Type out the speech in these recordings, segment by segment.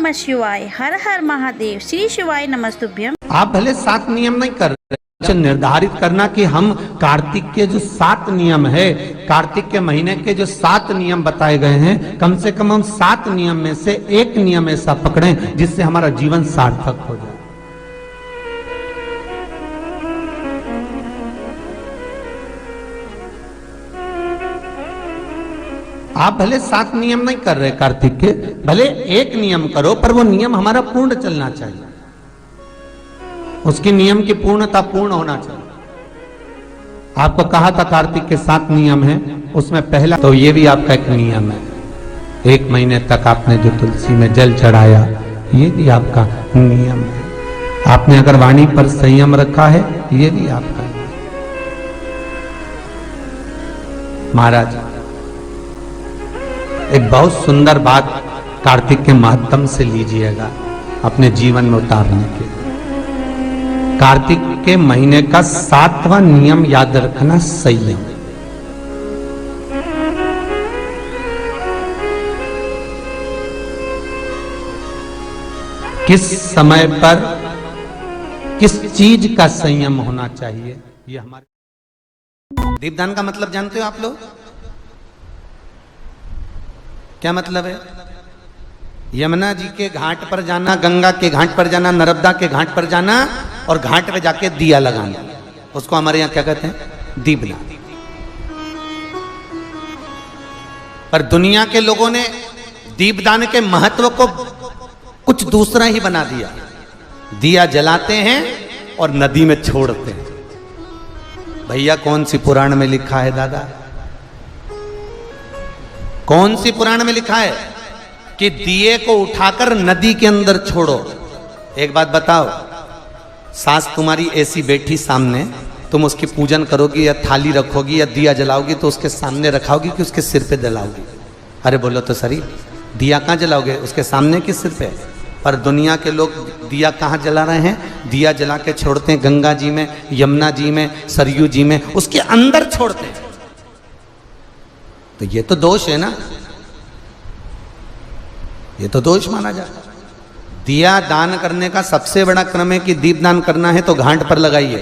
नमः शिवाय। हर हर महादेव। श्री शिवाय नमस्तुभ्यम। आप भले 7 नियम नहीं कर रहे, निर्धारित करना कि हम कार्तिक के जो 7 नियम है, कार्तिक के महीने के जो 7 नियम बताए गए हैं, कम से कम हम 7 नियम में से एक नियम ऐसा पकड़ें जिससे हमारा जीवन सार्थक हो जाए। आप भले 7 नियम नहीं कर रहे कार्तिक के, भले एक नियम करो, पर वो नियम हमारा पूर्ण चलना चाहिए, उसकी नियम की पूर्णता पूर्ण होना चाहिए। आपको कहा था कार्तिक के 7 नियम हैं, उसमें पहला तो ये भी आपका एक नियम है, 1 महीने तक आपने जो तुलसी में जल चढ़ाया, ये भी आपका नियम है। आपने अगर वाणी पर संयम रखा है, ये भी आपका नियम। महाराज एक बहुत सुंदर बात कार्तिक के महत्तम से लीजिएगा अपने जीवन में उतारने के। कार्तिक के महीने का 7वां नियम याद रखना, संयम। किस समय पर किस चीज का संयम होना चाहिए, ये हमारे। दीपदान का मतलब जानते हो आप लोग? क्या मतलब है? यमुना जी के घाट पर जाना, गंगा के घाट पर जाना, नर्मदा के घाट पर जाना और घाट पे जाके दिया लगाना, उसको हमारे यहां क्या कहते हैं? दीपदान। पर दुनिया के लोगों ने दीपदान के महत्व को कुछ दूसरा ही बना दिया। दिया जलाते हैं और नदी में छोड़ते हैं। भैया कौन सी पुराण में लिखा है दादा? कौन सी पुराण में लिखा है कि दिए को उठाकर नदी के अंदर छोड़ो? एक बात बताओ, सास तुम्हारी ऐसी बैठी सामने, तुम उसकी पूजन करोगी या थाली रखोगी या दिया जलाओगी तो उसके सामने रखाओगी कि उसके सिर पे जलाओगी? अरे बोलो तो सही, दिया कहाँ जलाओगे? उसके सामने कि सिर पे? पर दुनिया के लोग दिया कहाँ जला रहे हैं? दिया जला के छोड़ते हैं गंगा जी में, यमुना जी में, सरयू जी में, उसके अंदर छोड़ते हैं। तो ये तो दोष है ना, ये तो दोष माना जाता। दिया दान करने का सबसे बड़ा क्रम है कि दीप दान करना है तो घाट पर लगाइए,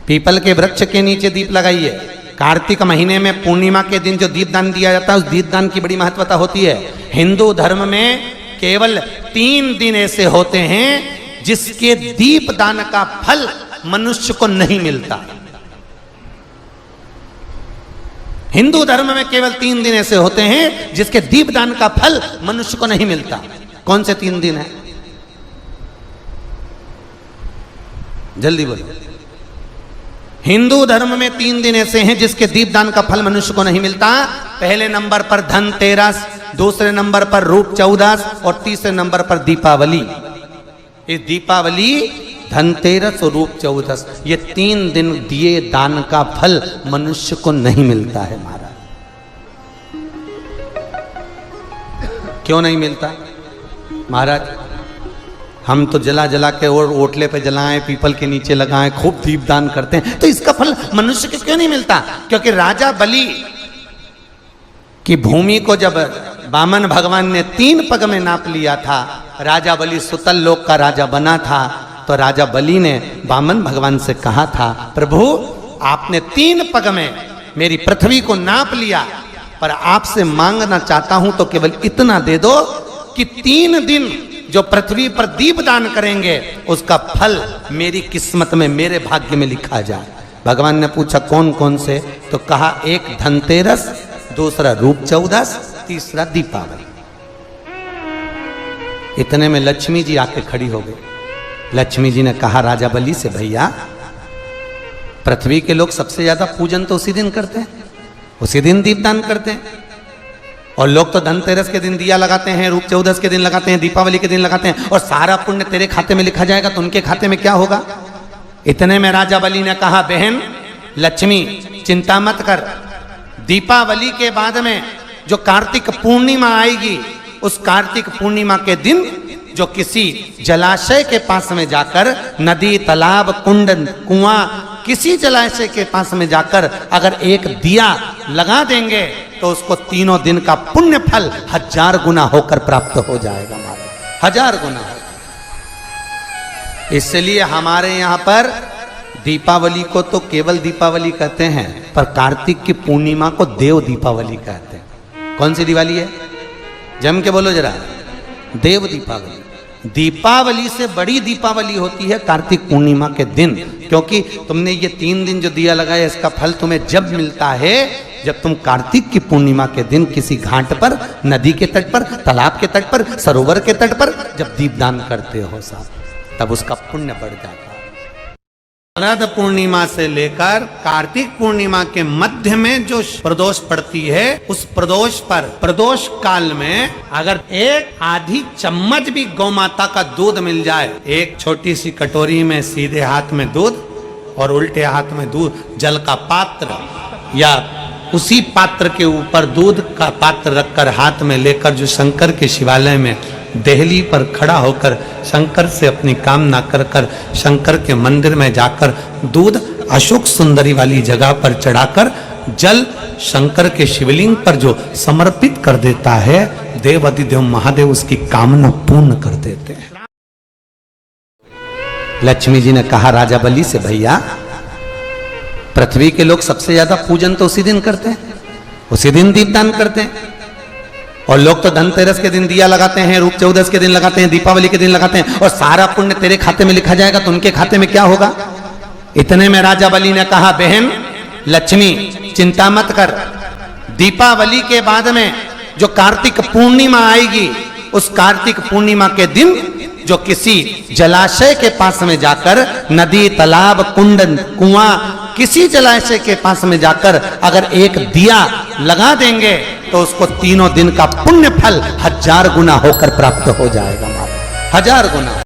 पीपल के वृक्ष के नीचे दीप लगाइए। कार्तिक महीने में पूर्णिमा के दिन जो दीप दान दिया जाता है, उस दीप दान की बड़ी महत्वता होती है। हिंदू धर्म में केवल 3 दिन ऐसे होते हैं जिसके दीप दान का फल मनुष्य को नहीं मिलता। हिंदू धर्म में केवल 3 दिन ऐसे होते हैं जिसके दीपदान का फल मनुष्य को नहीं मिलता। कौन से 3 दिन है? जल्दी बोलो। हिंदू धर्म में 3 दिन ऐसे हैं जिसके दीपदान का फल मनुष्य को नहीं मिलता। पहले नंबर पर धनतेरस, दूसरे नंबर पर रूप चौदस और तीसरे नंबर पर दीपावली। इस दीपावली, धनतेरस और रूप चौदस, ये 3 दिन दिए दान का फल मनुष्य को नहीं मिलता है महाराज। क्यों नहीं मिलता महाराज? हम तो जला जला के और ओटले पे जलाएं, पीपल के नीचे लगाएं, खूब दीप दान करते हैं, तो इसका फल मनुष्य को क्यों नहीं मिलता? क्योंकि राजा बलि की भूमि को जब वामन भगवान ने 3 पग में नाप लिया था, राजा बलि सुतल लोक का राजा बना था, तो राजा बलि ने वामन भगवान से कहा था, प्रभु आपने 3 पग में मेरी पृथ्वी को नाप लिया, पर आपसे मांगना चाहता हूं तो केवल इतना दे दो कि 3 दिन जो पृथ्वी पर दीप दान करेंगे उसका फल मेरी किस्मत में, मेरे भाग्य में लिखा जाए। भगवान ने पूछा कौन कौन से? तो कहा एक धनतेरस, दूसरा रूप चौदस, तीसरा दीपावली। इतने में लक्ष्मी जी आके खड़ी हो गई। लक्ष्मी जी ने कहा राजा बलि से, भैया पृथ्वी के लोग सबसे ज्यादा पूजन तो उसी दिन करते हैं, उसी दिन दीपदान करते हैं, और लोग तो धनतेरस के दिन दिया लगाते हैं, रूप चौदस के दिन लगाते हैं, दीपावली के दिन लगाते हैं, और सारा पुण्य तेरे खाते में लिखा जाएगा, तो उनके खाते में क्या होगा? इतने में राजा बलि ने कहा, बहन लक्ष्मी चिंता मत कर, दीपावली के बाद में जो कार्तिक पूर्णिमा आएगी, उस कार्तिक पूर्णिमा के दिन जो किसी जलाशय के पास में जाकर, नदी, तालाब, कुंड, कुआं, किसी जलाशय के पास में जाकर अगर एक दिया लगा देंगे तो उसको तीनों दिन का पुण्य फल 1000 गुना होकर प्राप्त हो जाएगा महाराज, 1000 गुना। इसलिए हमारे यहाँ पर दीपावली को तो केवल दीपावली कहते हैं, पर कार्तिक की पूर्णिमा को देव दीपावली कहते हैं। कौन सी दिवाली है? जम के बोलो जरा। देव दीपावली। दीपावली से बड़ी दीपावली होती है कार्तिक पूर्णिमा के दिन, क्योंकि तुमने ये 3 दिन जो दिया लगाया इसका फल तुम्हें जब मिलता है जब तुम कार्तिक की पूर्णिमा के दिन किसी घाट पर, नदी के तट पर, तालाब के तट पर, सरोवर के तट पर जब दीपदान करते हो साहब, तब उसका पुण्य बढ़ जाता है। शरद पूर्णिमा से लेकर कार्तिक पूर्णिमा के मध्य में जो प्रदोष पड़ती है, उस प्रदोष पर, प्रदोष काल में अगर एक आधी चम्मच भी गौ माता का दूध मिल जाए, एक छोटी सी कटोरी में सीधे हाथ में दूध और उल्टे हाथ में दूध, जल का पात्र या उसी पात्र के ऊपर दूध का पात्र रखकर हाथ में लेकर जो शंकर के शिवालय में देहली पर खड़ा होकर शंकर से अपनी कामना कर कर शंकर के मंदिर में जाकर दूध अशोक सुंदरी वाली जगह पर चढ़ाकर जल शंकर के शिवलिंग पर जो समर्पित कर देता है, देव अधिदेव महादेव उसकी कामना पूर्ण कर देते हैं। लक्ष्मी जी ने कहा राजा बलि से, भैया पृथ्वी के लोग सबसे ज्यादा पूजन तो उसी दिन करते हैं, उसी दिन दीपदान करते हैं। और लोग तो धनतेरस के दिन दिया लगाते हैं, रूप चौदस के दिन लगाते हैं, दीपावली के दिन लगाते हैं, और सारा पुण्य तेरे खाते में लिखा जाएगा तो उनके खाते में क्या होगा? इतने में राजा बलि ने कहा, बहन लक्ष्मी चिंता मत कर, दीपावली के बाद में जो कार्तिक पूर्णिमा आएगी, उस कार्तिक पूर्णिमा के दिन जो किसी जलाशय के पास में जाकर, नदी, तालाब, कुंड, कुआं, किसी जलाशय के पास में जाकर अगर एक दिया लगा देंगे तो उसको तीनों दिन का पुण्य फल 1000 गुना होकर प्राप्त हो जाएगा, 1000 गुना।